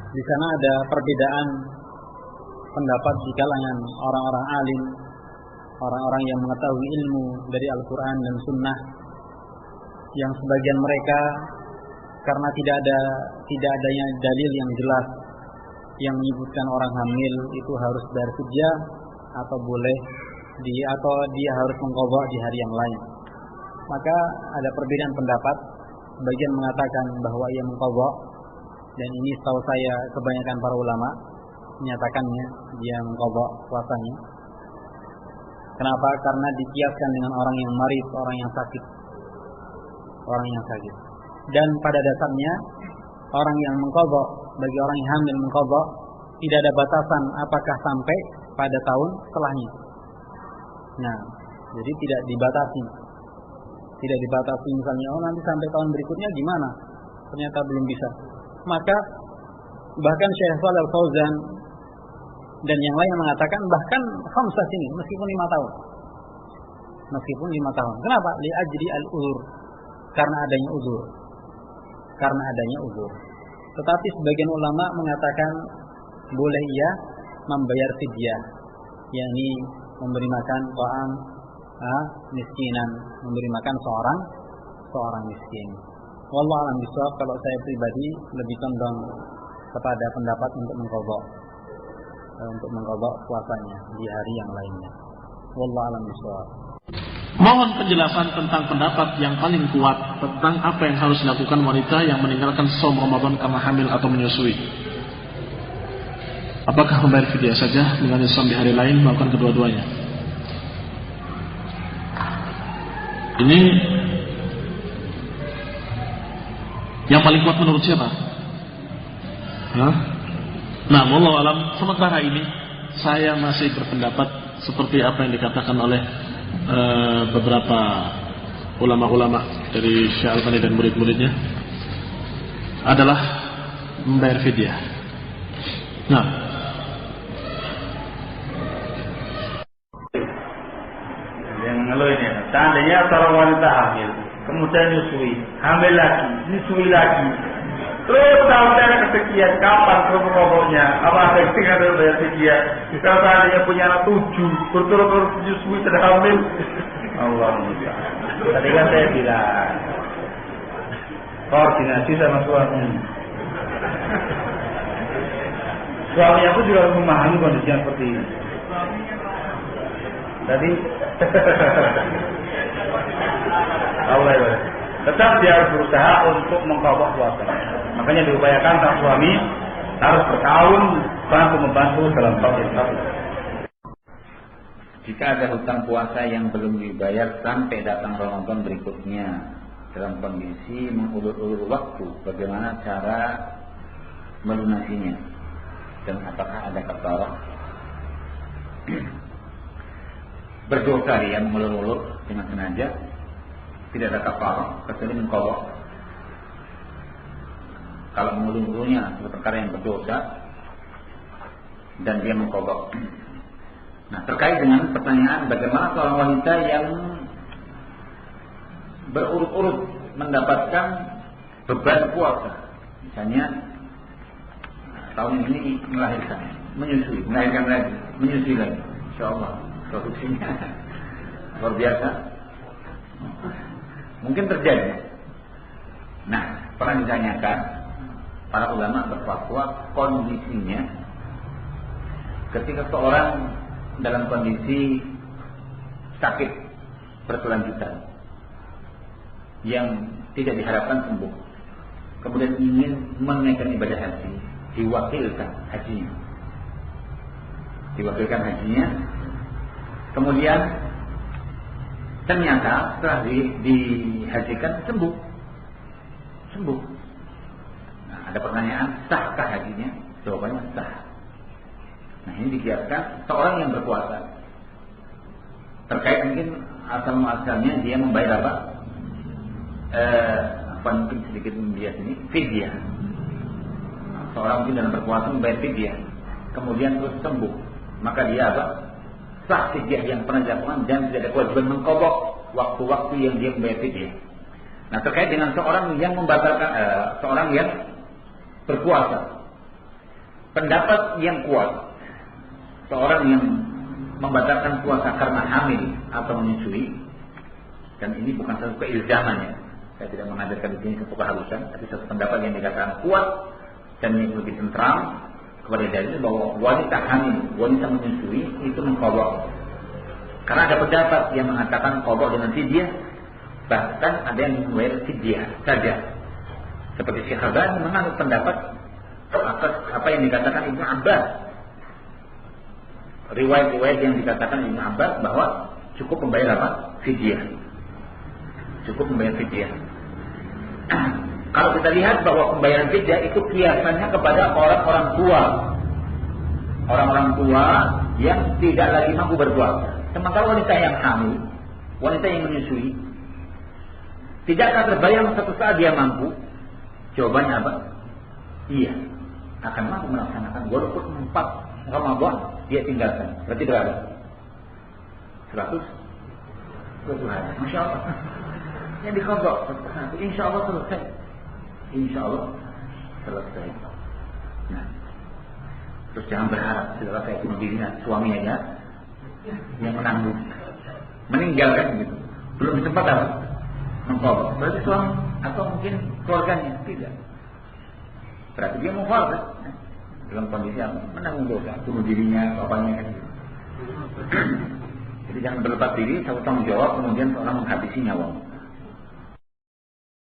Di sana ada perbedaan pendapat di kalangan orang-orang alim, orang-orang yang mengetahui ilmu dari Al-Quran dan Sunnah, yang sebagian mereka karena tidak adanya dalil yang jelas yang menyebutkan orang hamil itu harus bayar fidyah atau dia harus mengqadha di hari yang lain. Maka ada perbedaan pendapat. Sebagian mengatakan bahwa ia mengqadha, dan ini setahu saya kebanyakan para ulama menyatakannya dia mengqadha puasanya. Kenapa? Karena dikiaskan dengan orang yang marid, orang yang sakit. Dan pada dasarnya orang yang mengqadha, bagi orang yang hamil mengqadha, tidak ada batasan apakah sampai pada tahun setelahnya. Nah, jadi tidak dibatasi misalnya, nanti sampai tahun berikutnya gimana? Ternyata belum bisa. Maka bahkan Syekh Shalih Al-Fauzan dan yang lain mengatakan bahkan khamsah ini meskipun 5 tahun. Kenapa? Li ajri al-uzur, karena adanya uzur. Tetapi sebagian ulama mengatakan boleh ia membayar fidyah, yakni memberi makan ta'am miskinan, memberi makan seorang miskin. Wallahu a'lam bishawab. Kalau saya pribadi lebih condong kepada pendapat untuk mengqadha puasanya di hari yang lainnya. Wallahu a'lam bishawab. Mohon penjelasan tentang pendapat yang paling kuat tentang apa yang harus dilakukan wanita yang meninggalkan shaum Ramadan karena hamil atau menyusui. Apakah membayar fidyah saja dengan shaum di hari lain, melakukan kedua-duanya? Ini yang paling kuat menurut siapa? Nah, wallahu alam, sementara ini saya masih berpendapat seperti apa yang dikatakan oleh beberapa ulama-ulama dari Syekh Al-Albani dan murid-muridnya adalah membayar fidyah. Nah, yang ngeluh ini, seandainya seorang wanita hamil, kemudian hamil lagi, nyusui lagi, terus tahunnya kesekian, kapan pokoknya, apa tinggal bayar fidyah? Kalau seandainya punya anak 7, berturut-turut nyusui sudah hamil, Allah mulia. Tadi kan saya bilang koordinasi sama suami. Suami aku juga memahami kondisi yang seperti ini. Tadi Allah ya. Tetap dia harus berusaha untuk mengqadha puasa. Makanya diupayakan sang suami harus bertahun membantu dalam tahun. Jika ada hutang puasa yang belum dibayar sampai datang Ramadan berikutnya dalam kondisi mengulur-ulur waktu, bagaimana cara melunasinya dan apakah ada kafarah? Berdosa dia mengulur-ulur dengan sengaja, tidak ada kafarah kecuali mengqadha. Kalau mengulur-ulurnya adalah perkara yang berdosa dan dia mengqadha. Nah, terkait dengan pertanyaan bagaimana seorang wanita yang berurut-urut mendapatkan beban puasa, misalnya tahun ini melahirkan, melahirkan lagi, menyusui lagi, insyaallah produksinya luar biasa, mungkin terjadi. Nah, pernah ditanyakan, para ulama berfatwa kondisinya ketika seorang dalam kondisi sakit berkelanjutan yang tidak diharapkan sembuh, kemudian ingin menunaikan ibadah haji, diwakilkan hajinya, kemudian ternyata setelah dihajikan sembuh. Nah, ada pertanyaan, sahkah hajinya? Jawabannya sah. Nah, ini dikiaskan seorang yang berpuasa terkait mungkin asal muasalnya dia membayar mungkin sedikit membias ini fidyah. Seorang mungkin dalam berpuasa membayar fidyah, kemudian terus sembuh, maka dia sah fidyah yang pernah dilakukan dan tidak ada kewajiban mengqadha waktu-waktu yang dia membayar fidyah. Nah, terkait dengan seorang yang membatalkan seorang yang berpuasa pendapat yang kuat, seorang yang membatalkan puasa karena hamil atau menyusui, dan ini bukan satu keilzaman ya, saya tidak mengajarkan di sini satu keharusan, tapi satu pendapat yang dikatakan kuat dan yang lebih tentram kepada dalil bahwa wanita hamil, wanita menyusui itu mengqadha. Karena ada pendapat yang mengatakan qadha dengan fidyah, bahkan ada yang membayar fidyah saja. Seperti Syekh Al-Albani menganut pendapat atas apa yang dikatakan Ibnu Abbas. Riwayat-riwayat yang dikatakan Ibnu Abbas bahwa cukup membayar apa? Fidyah. Cukup membayar fidyah. Kalau kita lihat bahwa pembayaran fidyah itu kiasannya kepada orang-orang tua. Orang-orang tua yang tidak lagi mampu berpuasa. Sementara wanita yang hamil, wanita yang menyusui, tidak akan terbayang satu saat dia mampu. Jawabannya apa? Iya, akan mampu melaksanakan walaupun 4 Ramadan dia tinggalkan. Berarti berapa? 100 hari. Masya Allah. Yang diqadha, insya Allah selesai. Insya Allah selesai. Nah, terus jangan berharap selesai bunuh dirinya suaminya ya, yang menanggung, meninggalkan gitu. Belum sempat apa? Mengqadha. Berarti suami atau mungkin keluarganya tidak. Berarti dia mengqadha dalam kondisi apa? Menanggung dosa, bunuh dirinya, bapaknya kan gitu. Jadi jangan berlepas diri, satu tanggung jawab kemudian seorang menghabisi nyawa.